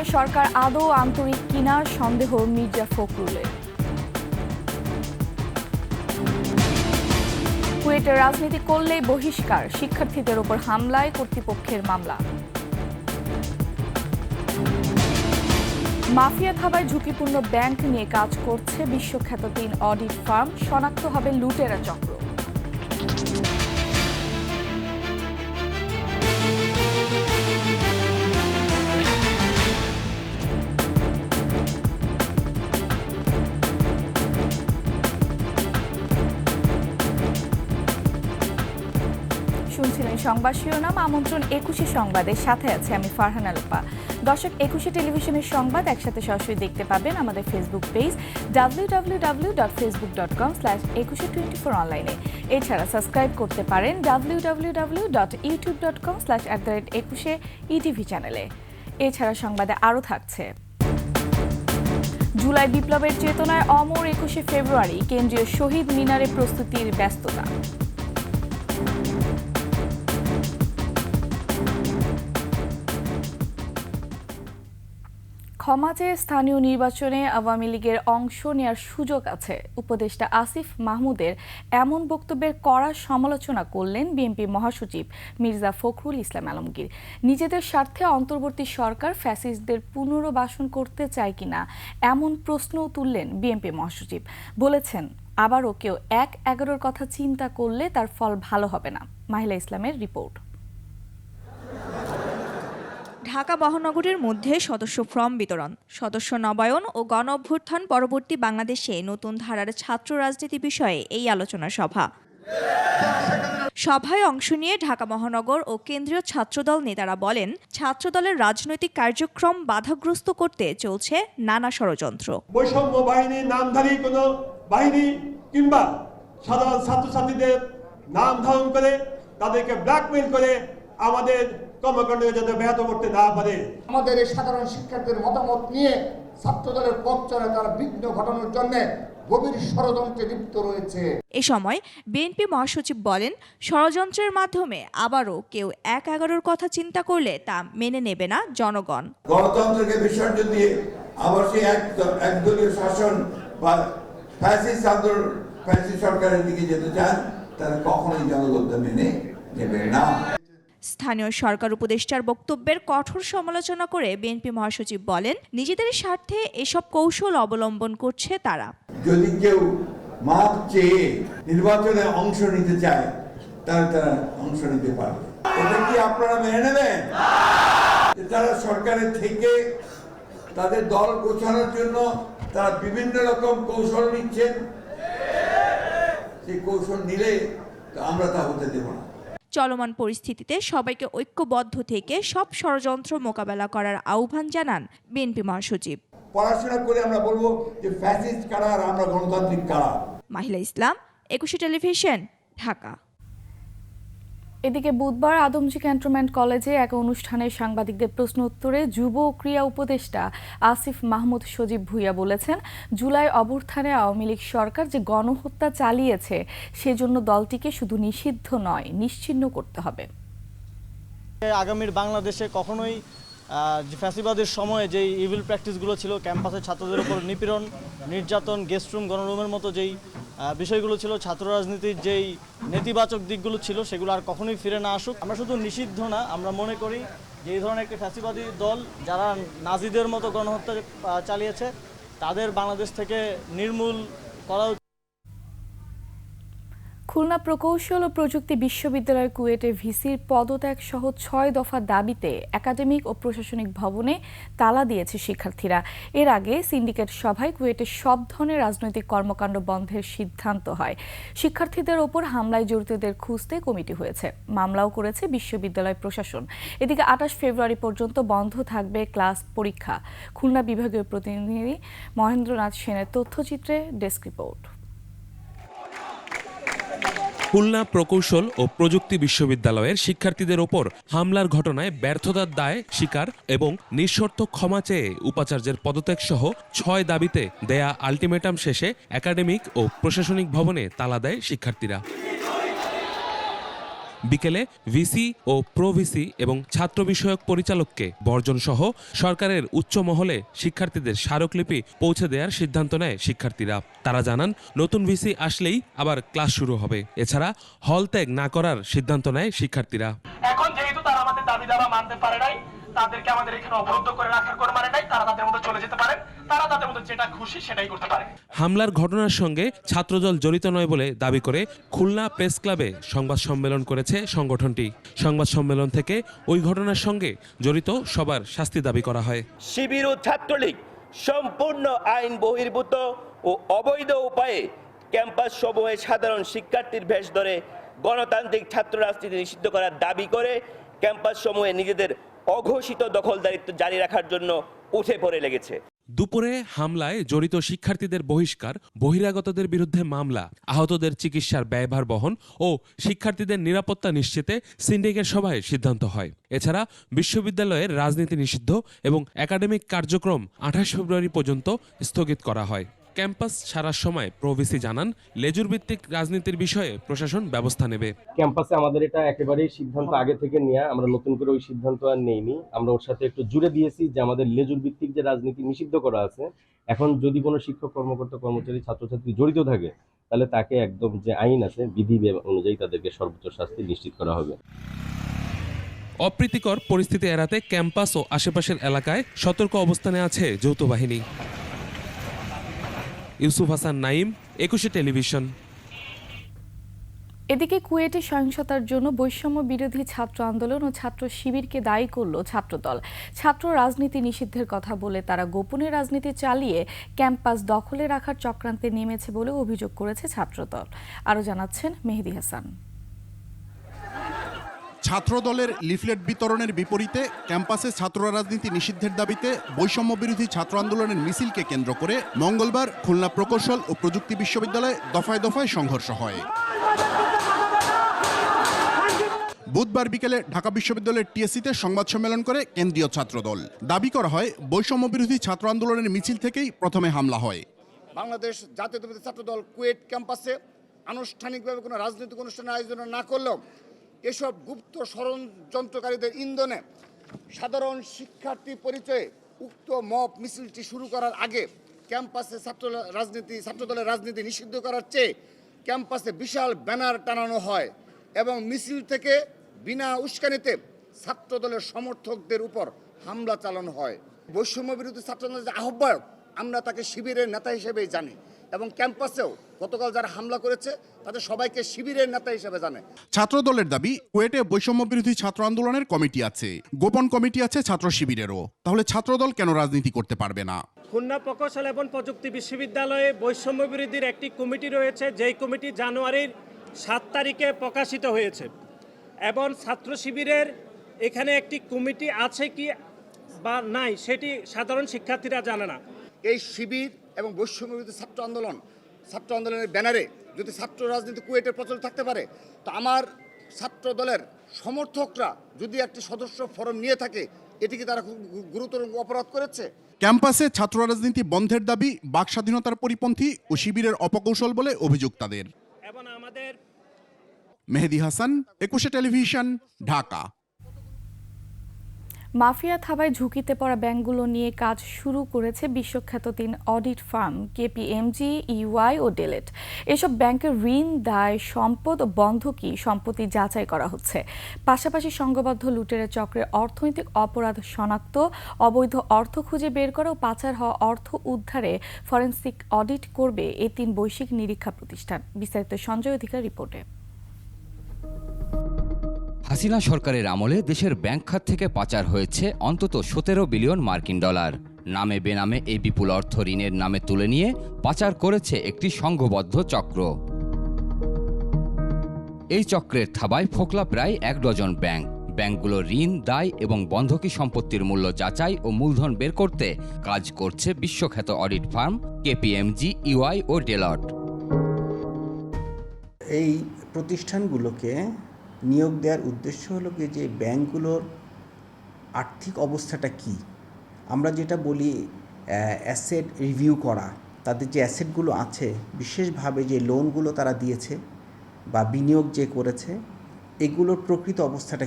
স্থানীয় সরকার আদৌ আন্তরিক কিনা সন্দেহ মির্জা ফখরুলের। কুয়েটে রাজনীতি করলেই বহিষ্কার, শিক্ষার্থীদের ওপর হামলায় কর্তৃপক্ষের মামলা। মাফিয়া থাবায় ঝুঁকিপূর্ণ ব্যাংক নিয়ে কাজ করছে বিশ্বখ্যাত 3 অডিট ফার্ম, শনাক্ত হবে লুটেরা চক্র। শুনছিলেন সংবাদ শিরোনাম। আমন্ত্রণ 21 সংবাদের সাথে আছে আমি ফারহানা লোপা। দর্শক, 21 টেলিভিশনের সংবাদ একসাথে সরাসরি দেখতে পাবেন আমাদের ফেসবুক পেজ www.facebook.com/2124 অনলাইনে। এছাড়া সাবস্ক্রাইব করতে পারেন www.youtube.com/21etv চ্যানেলে। এছাড়া সংবাদে আরও থাকছে: জুলাই বিপ্লবের চেতনায় অমর 21 ফেব্রুয়ারি, কেন্দ্রীয় শহীদ মিনারে প্রস্তুতির ব্যস্ততা। ক্ষমা চেয়ে স্থানীয় নির্বাচনে আওয়ামী লীগের অংশ নেওয়ার সুযোগ আছে, উপদেষ্টা আসিফ মাহমুদের এমন বক্তব্যের কড়া সমালোচনা করলেন বিএনপি মহাসচিব মির্জা ফখরুল ইসলাম আলমগীর। নিজেদের স্বার্থে অন্তর্বর্তী সরকার ফ্যাসিস্টদের পুনর্বাসন করতে চায় কিনা এমন প্রশ্নও তুললেন বিএনপি মহাসচিব। বলেছেন, আবারও কেউ 1-11 কথা চিন্তা করলে তার ফল ভালো হবে না। মাহিলা ইসলামের রিপোর্ট। ঢাকা মহানগরীর মধ্যে সদস্য ফর্ম বিতরণ, সদস্য নবায়ন ও গণ অভ্যুত্থান পরবর্তী বাংলাদেশে নতুন ধারার ছাত্র রাজনীতি বিষয়ে এই আলোচনা সভা। সভায় অংশ নিয়ে ঢাকা মহানগর ও কেন্দ্রীয় ছাত্রদল নেতারা বলেন, ছাত্রদলের রাজনৈতিক কার্যক্রম বাধাগ্রস্ত করতে চলছে নানা ষড়যন্ত্র। বৈষম্য বাহিনীর নামধারী কোনো বাহিনী কিংবা সাধারণ ছাত্রছাত্রীদের নাম ধারণ করে তাদেরকে ব্ল্যাকমেইল করে আমাদের কর্মকাণ্ডকে যাতে ব্যাহত করতে না পারে। আমাদের এই সাধারণ শিক্ষার্থীদের মতামত নিয়ে ছাত্রদলের পথ চলে তারা বিঘ্ন ঘটানোর জন্য গভীর ষড়যন্ত্রে লিপ্ত রয়েছে। এ সময় বিএনপি মহাসচিব বলেন, ষড়যন্ত্রের মাধ্যমে আবারও কেউ 1-11 কথা চিন্তা করলে তা মেনে নেবে না জনগণ। গণতন্ত্রকে বিসর্জন দিয়ে আবার সেই একদলীয় শাসন বা ফ্যাসিস্ট সরকারের দিকে যেতে চান, তারা কখনোই জনগণ মেনে নেবে না। স্থানীয় সরকার উপদেষ্টার বক্তব্যের কঠোর সমালোচনা করে বিএনপি মহাসচিব বলেন, নিজেদের স্বার্থে এসব কৌশল অবলম্বন করছে তারা। যদি কেউ মাপ চেয়ে নির্বাচনে অংশ নিতে চায়, তাহলে তারা অংশ নিতে পারবে। এটা কি আপনারা মেনে নেবেন? তারা সরকারের থেকে তাদের দল গোছানোর জন্য তারা বিভিন্ন রকম কৌশল নিচ্ছেন। সেই কৌশল নিলে আমরা তা হতে দেব না। চলমান পরিস্থিতিতে সবাইকে ঐক্যবদ্ধ থেকে সব ষড়যন্ত্র মোকাবেলা করার আহ্বান জানান বিএনপি মহাসচিব। পড়াশোনা করে আমরা বলবো যে ফ্যাসিস্ট কারা আর আমরা গণতান্ত্রিক কারা। মাহিলা ইসলাম, 21 টেলিভিশন, ঢাকা। এদিকে বুধবার আদমজী ক্যান্টনমেন্ট কলেজে এক অনুষ্ঠানে সাংবাদিকদের প্রশ্ন উত্তরে যুব ও ক্রীড়া উপদেষ্টা আসিফ মাহমুদ সজীব ভুঁইয়া বলেছেন, জুলাই অভ্যুত্থানে আওয়ামী লীগ সরকার যে গণহত্যা চালিয়েছে সেজন্য দলটিকে শুধু নিষিদ্ধ নয়, নিশ্চিহ্ন করতে হবে। আগামীর বাংলাদেশে কখনোই ফ্যাসিবাদের সময়ে যেই ইভিল প্র্যাকটিসগুলো ছিল, ক্যাম্পাসে ছাত্রদের উপর নিপীড়ন, নির্যাতন, গেস্টরুম, গণরুমের মতো যেই বিষয়গুলো ছিল, ছাত্র রাজনীতির যেই নেতিবাচক দিকগুলো ছিল, সেগুলো আর কখনোই ফিরে না আসুক। আমরা শুধু নিষিদ্ধ না, আমরা মনে করি যে এই ধরনের একটি ফ্যাসিবাদী দল যারা নাজিদের মতো গণহত্যা চালিয়েছে, তাদের বাংলাদেশ থেকে নির্মূল করা। খুলনা প্রকৌশল ও প্রযুক্তি বিশ্ববিদ্যালয় কুয়েটে ভিসির পদত্যাগ সহ 6 দফা দাবিতে একাডেমিক ও প্রশাসনিক ভবনে তালা দিয়েছে শিক্ষার্থীরা। এর আগে সিন্ডিকেট সভায় কুয়েটের সব ধরনের রাজনৈতিক কর্মকাণ্ড বন্ধের সিদ্ধান্ত হয়। শিক্ষার্থীদের ওপর হামলায় জড়িতদের খুঁজতে কমিটি হয়েছে, মামলাও করেছে বিশ্ববিদ্যালয় প্রশাসন। এদিকে 28 ফেব্রুয়ারি পর্যন্ত বন্ধ থাকবে ক্লাস, পরীক্ষা। খুলনা বিভাগীয় প্রতিনিধি মহেন্দ্রনাথ সেনের তথ্যচিত্রে ডেস্ক রিপোর্ট। খুলনা প্রকৌশল ও প্রযুক্তি বিশ্ববিদ্যালয়ের শিক্ষার্থীদের ওপর হামলার ঘটনায় ব্যর্থতার দায় স্বীকার এবং নিঃশর্ত ক্ষমা চেয়ে উপাচার্যের পদত্যাগ সহ 6 দাবিতে দেয়া আলটিমেটাম শেষে একাডেমিক ও প্রশাসনিক ভবনে তালা দেয় শিক্ষার্থীরা। বিকেলে ভিসি ও প্রো-ভিসি এবং ছাত্র বিষয়ক পরিচালককে বর্জনসহ সরকারের উচ্চ মহলে শিক্ষার্থীদের স্মারকলিপি পৌঁছে দেওয়ার সিদ্ধান্ত নেয় শিক্ষার্থীরা। তারা জানান নতুন ভিসি আসলেই আবার ক্লাস শুরু হবে। এছাড়া হল ত্যাগ না করার সিদ্ধান্ত নেয় শিক্ষার্থীরা। এখন যেহেতু তারা আমাদের দাবি দাবা মানতে পারে নাই, তাদেরকে আমাদের এখানে অবরুদ্ধ করে রাখার কোনো মানে নাই, তারা তাদের মতো চলে যেতে পারে, তারা তাদের মতো যেটা খুশি সেটাই করতে পারে। হামলার ঘটনার সঙ্গে ছাত্রদল জড়িত নয় বলে দাবি করে খুলনা প্রেস ক্লাবে সংবাদ সম্মেলন করেছে সংগঠনটি। সংবাদ সম্মেলন থেকে ওই ঘটনার সঙ্গে জড়িত সবার শাস্তি দাবি করা হয়। শিবির ও ছাত্রলীগ সম্পূর্ণ আইন বহির্ভূত ও অবৈধ উপায়ে ক্যাম্পাস সমূহে সাধারণ শিক্ষার্থীর ভেষ ধরে গণতান্ত্রিক ছাত্র রাজনীতি নিষিদ্ধ করার দাবি করে ক্যাম্পাস সমূহে নিজেদের অঘোষিত দখলদারিত্ব জারি রাখার জন্য উঠে পড়ে লেগেছে। দুপুরে হামলায় জড়িত শিক্ষার্থীদের বহিষ্কার, বহিরাগতদের বিরুদ্ধে মামলা, আহতদের চিকিৎসার ব্যয়ভার বহন ও শিক্ষার্থীদের নিরাপত্তা নিশ্চিতে সিন্ডিকেট সভায় সিদ্ধান্ত হয়। এছাড়া বিশ্ববিদ্যালয়ের রাজনীতি নিষিদ্ধ এবং একাডেমিক কার্যক্রম 28 ফেব্রুয়ারি পর্যন্ত স্থগিত করা হয়। ক্যাম্পাস ছাড়ার সময় প্রো-ভিসি জানান লেজুর ভিত্তিক রাজনীতির বিষয়ে প্রশাসন ব্যবস্থা নেবে। ক্যাম্পাসে আমাদের এটা একেবারেই সিদ্ধান্ত আগে থেকে নেওয়া, আমরা নতুন করে ওই সিদ্ধান্ত আর নেইনি। আমরা ওর সাথে একটু জুড়ে দিয়েছি যে আমাদের লেজুর ভিত্তিক যে রাজনীতি নিষিদ্ধ করা আছে, এখন যদি কোনো শিক্ষক কর্মকর্তা কর্মচারী ছাত্রছাত্রী জড়িত থাকে তাহলে তাকে একদম যে আইন আছে বিধি অনুযায়ী তাদেরকে সর্বোচ্চ শাস্তি নিশ্চিত করা হবে। অপ্রীতিকর পরিস্থিতি এড়াতে ক্যাম্পাস ও আশেপাশের এলাকায় সতর্ক অবস্থানে আছে যৌথ বাহিনী। ইউসুফ হাসান নাইম, 21 টেলিভিশন। এদিকে কুয়েটে সহিংসতার জন্য বৈষম্য বিরোধী ছাত্র আন্দোলন ও ছাত্র শিবিরকে দায়ী করল ছাত্রদল। ছাত্র রাজনীতি নিষিদ্ধের কথা বলে তারা গোপনে রাজনীতি চালিয়ে ক্যাম্পাস দখলে রাখার চক্রান্তে নেমেছে বলে অভিযোগ করেছে ছাত্রদল। আরও জানাচ্ছেন মেহেদী হাসান। ছাত্রদলের লিফলেট বিতরণের বিপরীতে ক্যাম্পাসে ছাত্র রাজনীতি নিষিদ্ধের দাবিতে বৈষম্য বিরোধী ছাত্র আন্দোলনের মিছিলকে কেন্দ্র করে মঙ্গলবার খুলনা প্রকৌশল ও প্রযুক্তি বিশ্ববিদ্যালয়ে দফায় দফায় সংঘর্ষ হয়। বুধবার বিকেলে ঢাকা বিশ্ববিদ্যালয়ের টিএসসিতে সংবাদ সম্মেলন করে কেন্দ্রীয় ছাত্রদল। দাবি করা হয় বৈষম্য বিরোধী ছাত্র আন্দোলনের মিছিল থেকেই প্রথমে হামলা হয়। বাংলাদেশ জাতীয়তাবাদী ছাত্রদল কুয়েট ক্যাম্পাসে আনুষ্ঠানিকভাবে কোনো রাজনৈতিক অনুষ্ঠানের আয়োজন না করলেও এসব গুপ্ত ষড়যন্ত্রকারীদের ইন্ধনে সাধারণ শিক্ষার্থী পরিচয়ে উক্ত মব মিছিলটি শুরু করার আগে ক্যাম্পাসে ছাত্রদলের রাজনীতি নিষিদ্ধ করার চেয়ে ক্যাম্পাসে বিশাল ব্যানার টানানো হয় এবং মিছিল থেকে বিনা উস্কানিতে ছাত্রদলের সমর্থকদের উপর হামলা চালানো হয়। বৈষম্য বিরোধী ছাত্রদলের যে আহ্বায়ক, আমরা তাকে শিবিরের নেতা হিসেবেই জানি এবং ক্যাম্পাসেও গতকাল যারা হামলা করেছে তাদের সবাইকে শিবিরের নেতা হিসেবে জানে। ছাত্রদলের দাবি কুয়েটে বৈষম্য বিরোধী ছাত্র আন্দোলনের কমিটি আছে, গোপন কমিটি আছে ছাত্র শিবিরেরও। তাহলে ছাত্রদল কেন রাজনীতি করতে পারবে না? খুলনা প্রকৌশল এবং প্রযুক্তি বিশ্ববিদ্যালয়ে বৈষম্য বিরোধীর একটি কমিটি রয়েছে, যেই কমিটি জানুয়ারির 7 তারিখে প্রকাশিত হয়েছে এবং ছাত্র শিবিরের এখানে একটি কমিটি আছে কি বা নাই সেটি সাধারণ শিক্ষার্থীরা জানে না। এই শিবির এবং বৈষম্য বিরোধী ছাত্র আন্দোলনের ব্যানারে যদি ছাত্র রাজনীতি কুয়েটের প্রচলিত থাকতে পারে, তো আমার ছাত্র দলের সমর্থকরা যদি একটি সদস্য ফরম নিয়ে থাকে, এটি কি তারা গুরুতর অপরাধ করেছে? ক্যাম্পাসে ছাত্র রাজনীতি বন্ধের দাবি বাক স্বাধীনতার পরিপন্থী ও শিবিরের অপকৌশল বলে অভিযোগ তাদের। এবং আমাদের মেহেদী হাসান, 21 টেলিভিশন, ঢাকা। মাফিয়া থাবায় ঝুঁকিতে পড়া ব্যাংকগুলো নিয়ে কাজ শুরু করেছে বিশ্বখ্যাত 3 অডিট ফার্ম কেপিএমজি, ইউআই ও ডেলেট। এসব ব্যাংকের ঋণ, দায়, সম্পদ ও বন্ধকি সম্পত্তি যাচাই করা হচ্ছে। পাশাপাশি সংঘবদ্ধ লুটেরা চক্রের অর্থনৈতিক অপরাধ শনাক্ত, অবৈধ অর্থ খুঁজে বের করা ও পাচার হওয়া অর্থ উদ্ধারে ফরেনসিক অডিট করবে এই 3 বৈশ্বিক নিরীক্ষা প্রতিষ্ঠান। বিস্তারিত সঞ্জয় অধিকার রিপোর্টে। হাসিনা সরকারের আমলে দেশের ব্যাংক খাত থেকে পাচার হয়েছে অন্তত 17 বিলিয়ন মার্কিন ডলার। নামে বেনামে এই বিপুল অর্থ ঋণের নামে তুলে নিয়ে পাচার করেছে একটি সংঘবদ্ধ চক্র। এই চক্রের থাবায় ফোকলা প্রায় 1 ডজন ব্যাংক। ব্যাংকগুলোর ঋণ, দায় এবং বন্ধকি সম্পত্তির মূল্য যাচাই ও মূলধন বের করতে কাজ করছে বিশ্বখ্যাত অডিট ফার্ম কেপিএমজি, ইউআই ও ডেলট। এই প্রতিষ্ঠানগুলোকে নিয়োগ দেওয়ার উদ্দেশ্য হলো যে ব্যাংকগুলোর আর্থিক অবস্থাটা কি, আমরা যেটা বলি অ্যাসেট রিভিউ করা, তাদের যে অ্যাসেটগুলো আছে, বিশেষভাবে যে লোনগুলো তারা দিয়েছে বা বিনিয়োগ যে করেছে এগুলোর প্রকৃত অবস্থাটা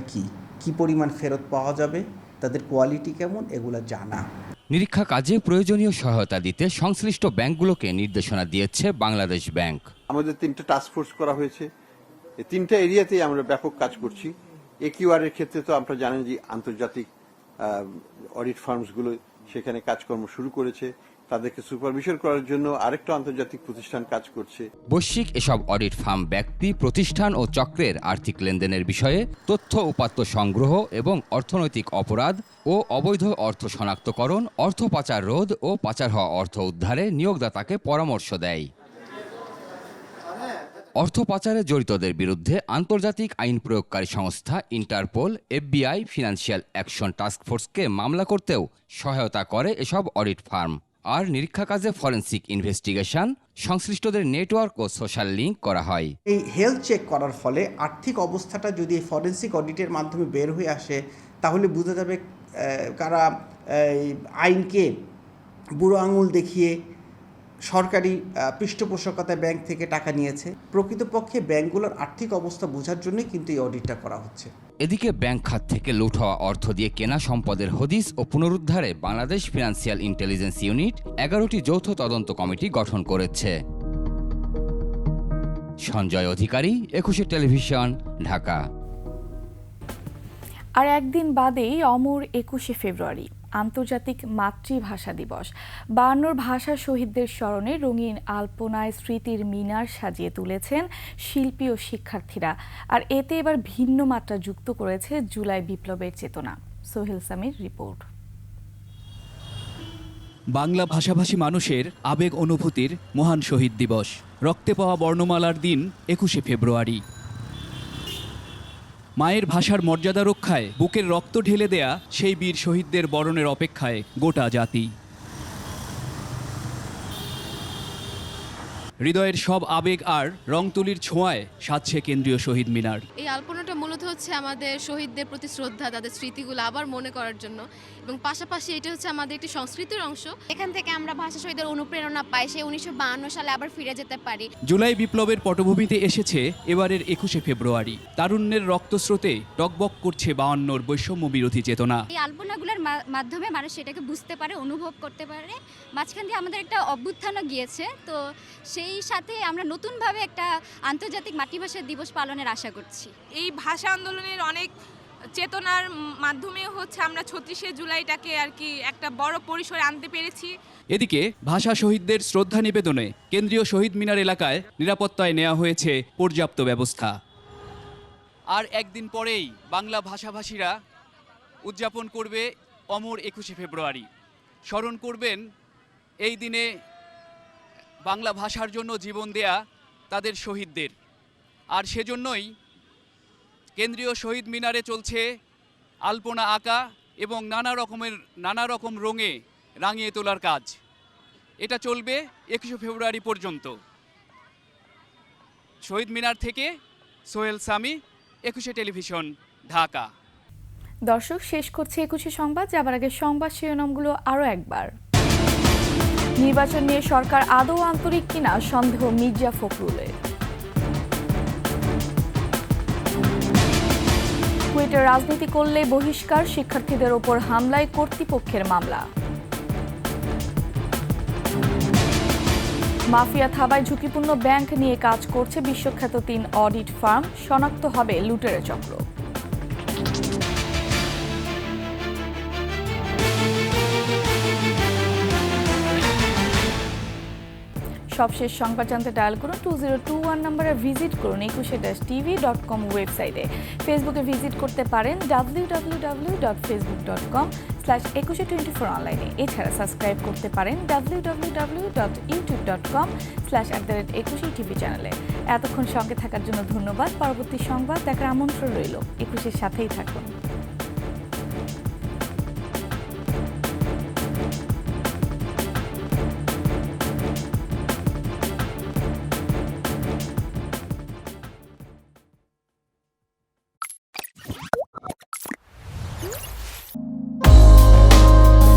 কি পরিমাণ ফেরত পাওয়া যাবে, তাদের কোয়ালিটি কেমন, এগুলো জানা। নিরীক্ষা কাজে প্রয়োজনীয় সহায়তা দিতে সংশ্লিষ্ট ব্যাংকগুলোকে নির্দেশনা দিয়েছে বাংলাদেশ ব্যাংক। আমাদের 3টা টাস্কফোর্স করা হয়েছে, এই 3টা এরিয়াতেই আমরা ব্যাপক কাজ করছি। একিউআর এর ক্ষেত্রে তো আপনারা জানেন যে আন্তর্জাতিক অডিট ফার্মসগুলো সেখানে কাজকর্ম শুরু করেছে, তাদেরকে সুপারভিশন করার জন্য আরেকটা আন্তর্জাতিক প্রতিষ্ঠান কাজ করছে। বৈশ্বিক এসব অডিট ফার্ম ব্যক্তি, প্রতিষ্ঠান ও চক্রের আর্থিক লেনদেনের বিষয়ে তথ্য উপাত্ত সংগ্রহ এবং অর্থনৈতিক অপরাধ ও অবৈধ অর্থ শনাক্তকরণ, অর্থ পাচার রোধ ও পাচার হওয়া অর্থ উদ্ধারে নিয়োগদাতাকে পরামর্শ দেয়। অর্থ পাচারে জড়িতদের বিরুদ্ধে আন্তর্জাতিক আইন প্রয়োগকারী সংস্থা ইন্টারপোল, FBI, ফিনান্সিয়াল অ্যাকশন টাস্কফোর্সকে মামলা করতেও সহায়তা করে এসব অডিট ফার্ম। আর নিরীক্ষা কাজে ফরেনসিক ইনভেস্টিগেশন, সংশ্লিষ্টদের নেটওয়ার্ক ও সোশ্যাল লিঙ্ক করা হয়। এই হেলথ চেক করার ফলে আর্থিক অবস্থাটা যদি ফরেনসিক অডিটের মাধ্যমে বের হয়ে আসে, তাহলে বোঝা যাবে কারা আইনকে বুড়ো আঙুল দেখিয়ে সরকারি পৃষ্ঠপোষকতায় ব্যাংক থেকে টাকা নিয়েছে। প্রকৃতপক্ষে ব্যাংকগুলোর আর্থিক অবস্থা বোঝার জন্যই কিন্তু এই অডিটটা করা হচ্ছে। এদিকে ব্যাংক খাত থেকে লুট হওয়া অর্থ দিয়ে কেনা সম্পদের হদিস ও পুনরুদ্ধারে বাংলাদেশ ফিনান্সিয়াল ইন্টেলিজেন্স ইউনিট 11টি যৌথ তদন্ত কমিটি গঠন করেছে। সঞ্জয় অধিকারী, 21 টেলিভিশন, ঢাকা। আর একদিন বাদেই অমর 21শে ফেব্রুয়ারি, আন্তর্জাতিক মাতৃভাষা দিবস। 52 ভাষা শহীদদের স্মরণে রঙিন আলপনায় স্মৃতির মিনার সাজিয়ে তুলেছেন শিল্পী ও শিক্ষার্থীরা। আর এতে এবার ভিন্ন মাত্রা যুক্ত করেছে জুলাই বিপ্লবের চেতনা। সোহেল সামির রিপোর্ট। বাংলা ভাষাভাষী মানুষের আবেগ অনুভূতির মহান শহীদ দিবস, রক্তে পাওয়া বর্ণমালার দিন 21শে ফেব্রুয়ারি। মায়ের ভাষার মর্যাদা রক্ষায় বুকের রক্ত ঢেলে দেয়া সেই বীর শহীদদের বরণের অপেক্ষায় গোটা জাতি। হৃদয়ের সব আবেগ আর রং তুলির ছোঁয়ায় সাজছে কেন্দ্রীয় শহীদ মিনার। এই আলপনাটা মূলত হচ্ছে আমাদের শহীদদের প্রতি শ্রদ্ধা, তাদের স্মৃতিগুলো আবার মনে করার জন্য, এবং পাশাপাশি এটা হচ্ছে আমাদের একটি সংস্কৃতির অংশ। এখান থেকে আমরা ভাষা শহীদের অনুপ্রেরণা পাই, সেই 1952 সালে আবার ফিরে যেতে পারি। জুলাই বিপ্লবের পটভূমিতে এসেছে এবারের 21শে ফেব্রুয়ারি। তারুণ্যের রক্তস্রোতে টকবক করছে 52 বৈষম্য বিরোধী চেতনা। এই আলপনাগুলোর মাধ্যমে মানুষ সেটাকে বুঝতে পারে, অনুভব করতে পারে। মাঝখান দিয়ে আমাদের একটা অভ্যুত্থানও গিয়েছে, তো সেই সাথে আমরা নতুনভাবে একটা আন্তর্জাতিক মাতৃভাষা দিবস পালনের আশা করছি। এই ভাষা আন্দোলনের অনেক চেতনার মাধ্যমে হচ্ছে আমরা 36শে জুলাইটাকে আর কি একটা বড় পরিসরে আনতে পেরেছি। এদিকে ভাষা শহীদদের শ্রদ্ধা নিবেদনে কেন্দ্রীয় শহীদ মিনার এলাকায় নিরাপত্তায় নেওয়া হয়েছে পর্যাপ্ত ব্যবস্থা। আর একদিন পরেই বাংলা ভাষাভাষীরা উদযাপন করবে অমর 21শে ফেব্রুয়ারি। স্মরণ করবেন এই দিনে বাংলা ভাষার জন্য জীবন দেয়া তাদের শহীদদের। আর সেজন্যই কেন্দ্রীয় শহীদ মিনারে চলছে আলপনা আঁকা এবং নানা রকম রঙে রাঙিয়ে তোলার কাজ। এটা চলবে 21শে ফেব্রুয়ারি পর্যন্ত। শহীদ মিনার থেকে সোহেল সামি, 21শে টেলিভিশন, ঢাকা। দর্শক, শেষ করছে 21শে সংবাদ। যাবার আগে সংবাদ শিরোনামগুলো আরও একবার। নির্বাচন নিয়ে সরকার আদৌ আন্তরিক কিনা সন্দেহ মির্জা ফখরুলের। কুয়েটে রাজনীতি করলে বহিষ্কার, শিক্ষার্থীদের ওপর হামলায় কর্তৃপক্ষের মামলা। মাফিয়া থাবায় ঝুঁকিপূর্ণ ব্যাংক নিয়ে কাজ করছে বিশ্বখ্যাত 3 অডিট ফার্ম, শনাক্ত হবে লুটেরা চক্র। সবশেষ সংবাদ জানতে ডায়াল করুন 2021 নম্বরে, ভিজিট করুন 21-tv.com ওয়েবসাইটে। ফেসবুকে ভিজিট করতে পারেন www.facebook.com/2124 অনলাইনে। এছাড়া সাবস্ক্রাইব করতে পারেন www.youtube.com/21tv চ্যানেলে। এতক্ষণ সঙ্গে থাকার জন্য ধন্যবাদ। পরবর্তী সংবাদ দেখার আমন্ত্রণ রইল। 21-এর সাথেই থাকুন।